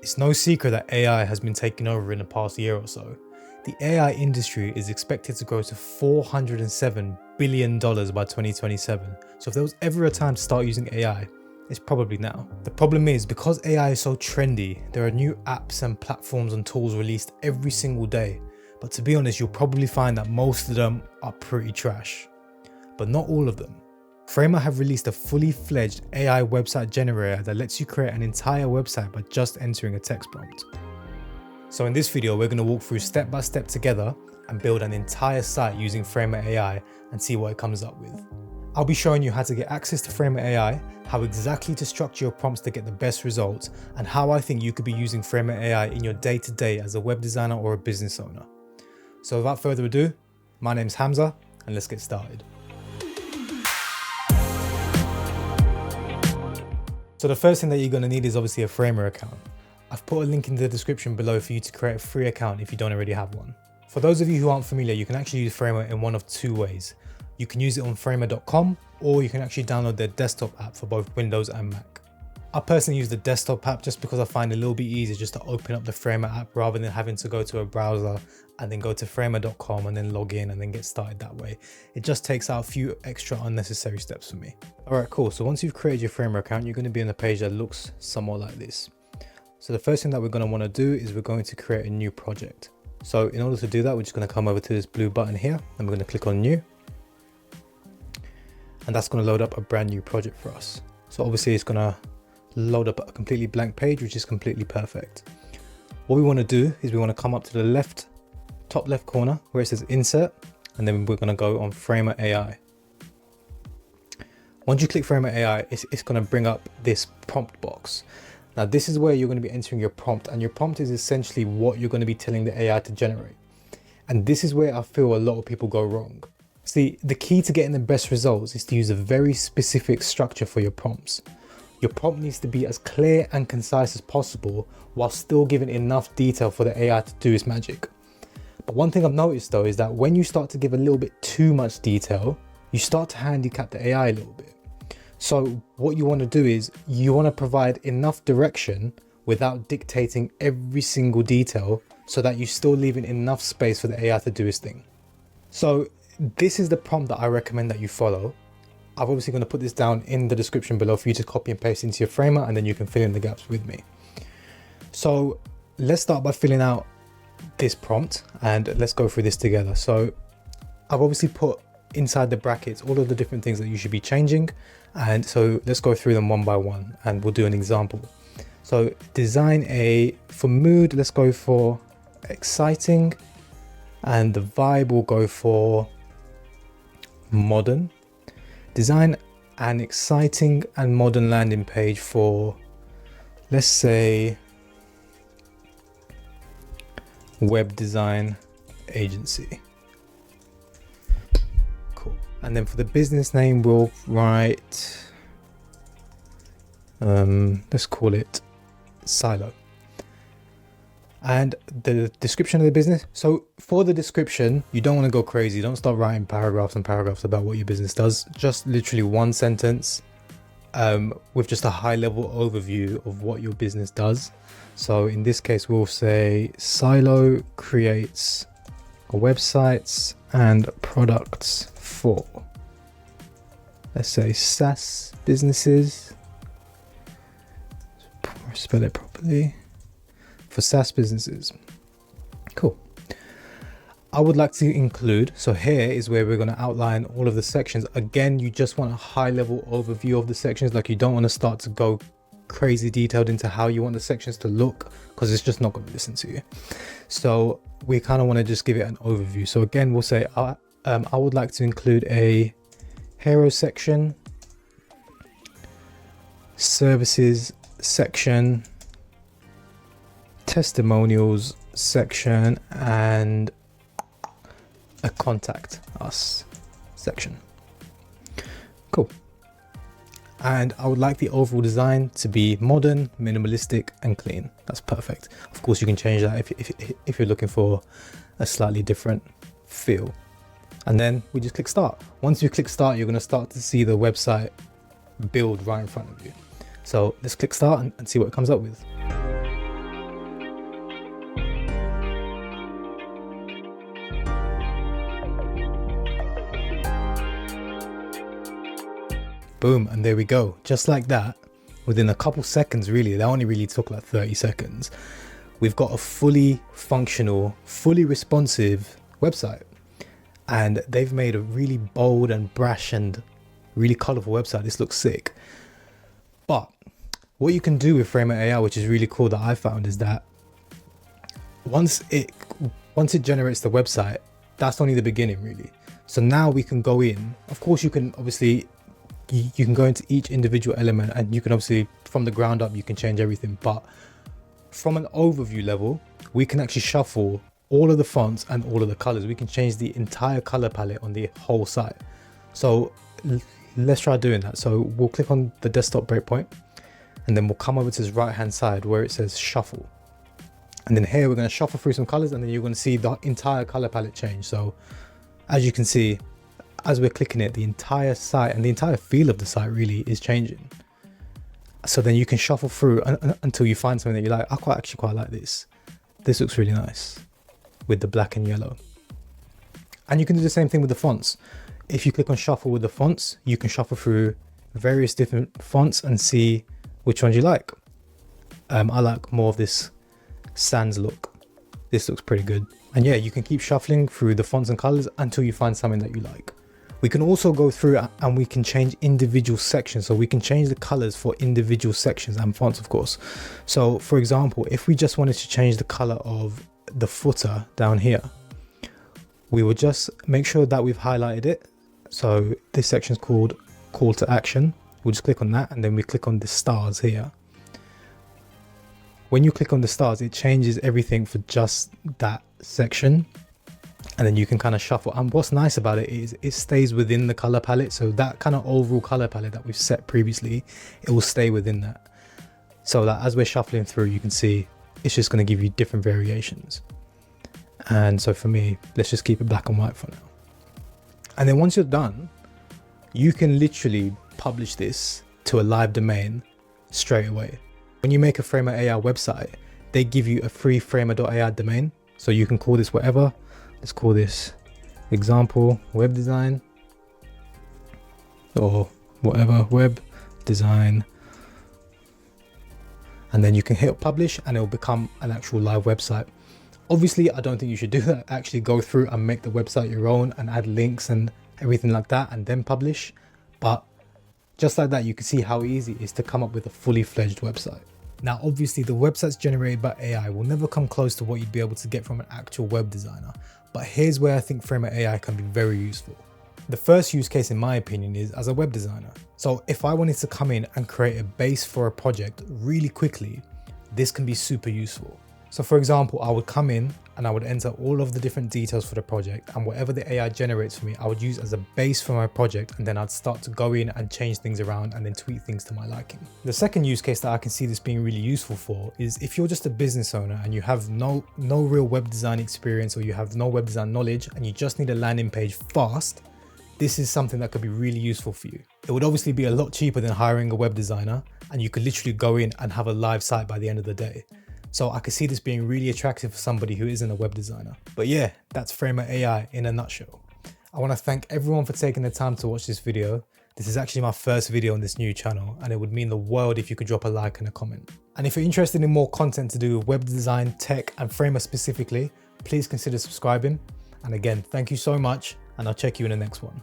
It's no secret that AI has been taking over in the past year or so. The AI industry is expected to grow to $407 billion by 2027. So if there was ever a time to start using AI, it's probably now. The problem is, because AI is so trendy, there are new apps and platforms and tools released every single day. But to be honest, you'll probably find that most of them are pretty trash. But not all of them. Framer have released a fully fledged AI website generator that lets you create an entire website by just entering a text prompt. So in this video, we're going to walk through step by step together and build an entire site using Framer AI and see what it comes up with. I'll be showing you how to get access to Framer AI, how exactly to structure your prompts to get the best results, and how I think you could be using Framer AI in your day-to-day as a web designer or a business owner. So without further ado, my name's Hamza, and let's get started. So the first thing that you're going to need is obviously a Framer account. I've put a link in the description below for you to create a free account if you don't already have one. For those of you who aren't familiar, you can actually use Framer in one of two ways. You can use it on framer.com, or you can actually download their desktop app for both Windows and Mac. I personally use the desktop app just because I find it a little bit easier just to open up the Framer app rather than having to go to a browser and then go to framer.com and then log in and then get started that way. It just takes out a few extra unnecessary steps for me. Alright, cool. So once you've created your Framer account, you're going to be on a page that looks somewhat like this. So the first thing that we're going to want to do is we're going to create a new project. So in order to do that, we're just going to come over to this blue button here and we're going to click on new. And that's going to load up a brand new project for us. So obviously it's going to load up a completely blank page, which is completely perfect. What we want to do is we want to come up to the top left corner where it says insert, and then we're going to go on Framer AI. Once you click Framer AI, it's going to bring up this prompt box. Now this is where you're going to be entering your prompt, and your prompt is essentially what you're going to be telling the AI to generate. And this is where I feel a lot of people go wrong. See, the key to getting the best results is to use a very specific structure for your prompts. Your prompt needs to be as clear and concise as possible while still giving enough detail for the AI to do its magic. But one thing I've noticed though is that when you start to give a little bit too much detail, you start to handicap the AI a little bit. So what you want to do is you want to provide enough direction without dictating every single detail so that you're still leaving enough space for the AI to do its thing. So this is the prompt that I recommend that you follow. I'm obviously going to put this down in the description below for you to copy and paste into your Framer, and then you can fill in the gaps with me. So let's start by filling out this prompt and let's go through this together. So I've obviously put inside the brackets all of the different things that you should be changing, and so let's go through them one by one and we'll do an example. So for mood, let's go for exciting, and the vibe will go for modern. Design an exciting and modern landing page for, let's say, web design agency. Cool. And then for the business name, we'll write, let's call it Silo. And the description of the business. So for the description, you don't want to go crazy. Don't start writing paragraphs and paragraphs about what your business does. Just literally one sentence with just a high level overview of what your business does. So in this case, we'll say Silo creates websites and products for, let's say, SaaS businesses. Spell it properly. For SaaS businesses. Cool. I would like to include, so here is where we're going to outline all of the sections. Again, you just want a high level overview of the sections. Like, you don't want to start to go crazy detailed into how you want the sections to look, because it's just not going to listen to you. So we kind of want to just give it an overview. So again, we'll say I would like to include a hero section, services section, testimonials section, and a contact us section. Cool. And I would like the overall design to be modern, minimalistic, and clean. That's perfect. Of course, you can change that if you're looking for a slightly different feel. And then we just click start. Once you click start, you're going to start to see the website build right in front of you. So let's click start and see what it comes up with. boom, and there we go. Just like that, within a couple seconds, really, that only really took like 30 seconds, we've got a fully functional, fully responsive website. And they've made a really bold and brash and really colorful website. This looks sick. But what you can do with Framer AI, which is really cool that I found, is that once it generates the website, that's only the beginning really. So now we can go in, of course you can obviously, you can go into each individual element, and you can obviously from the ground up, you can change everything. But from an overview level, we can actually shuffle all of the fonts and all of the colors. We can change the entire color palette on the whole site. So let's try doing that. So we'll click on the desktop breakpoint, and then we'll come over to this right hand side where it says shuffle. And then here we're going to shuffle through some colors, and then you're going to see the entire color palette change. So as you can see, as we're clicking it, the entire site and the entire feel of the site really is changing. So then you can shuffle through until you find something that you like. I actually quite like this. This looks really nice with the black and yellow. And you can do the same thing with the fonts. If you click on shuffle with the fonts, you can shuffle through various different fonts and see which ones you like. I like more of this sans look. This looks pretty good. And yeah, you can keep shuffling through the fonts and colors until you find something that you like. We can also go through and we can change individual sections. So we can change the colors for individual sections and fonts, of course. So for example, if we just wanted to change the color of the footer down here, we will just make sure that we've highlighted it. So this section is called call to action. We'll just click on that, and then we click on the stars here. When you click on the stars, it changes everything for just that section, and then you can kind of shuffle. And what's nice about it is it stays within the color palette. So that kind of overall color palette that we've set previously, it will stay within that. So that as we're shuffling through, you can see it's just going to give you different variations. And so for me, let's just keep it black and white for now. And then once you're done, you can literally publish this to a live domain straight away. When you make a Framer AI website, they give you a free framer.ai domain. So you can call this whatever. Let's call this example web design or whatever, web design. And then you can hit publish and it will become an actual live website. Obviously, I don't think you should do that. Actually go through and make the website your own and add links and everything like that and then publish. But just like that, you can see how easy it is to come up with a fully fledged website. Now, obviously the websites generated by AI will never come close to what you'd be able to get from an actual web designer. But here's where I think Framer AI can be very useful. The first use case in my opinion is as a web designer. So if I wanted to come in and create a base for a project really quickly, this can be super useful. So for example, I would come in and I would enter all of the different details for the project, and whatever the AI generates for me, I would use as a base for my project, and then I'd start to go in and change things around and then tweak things to my liking. The second use case that I can see this being really useful for is if you're just a business owner and you have no real web design experience, or you have no web design knowledge and you just need a landing page fast, this is something that could be really useful for you. It would obviously be a lot cheaper than hiring a web designer, and you could literally go in and have a live site by the end of the day. So I could see this being really attractive for somebody who isn't a web designer. But yeah, that's Framer AI in a nutshell. I want to thank everyone for taking the time to watch this video. This is actually my first video on this new channel, and it would mean the world if you could drop a like and a comment. And if you're interested in more content to do with web design, tech, and Framer specifically, please consider subscribing. And again, thank you so much, and I'll check you in the next one.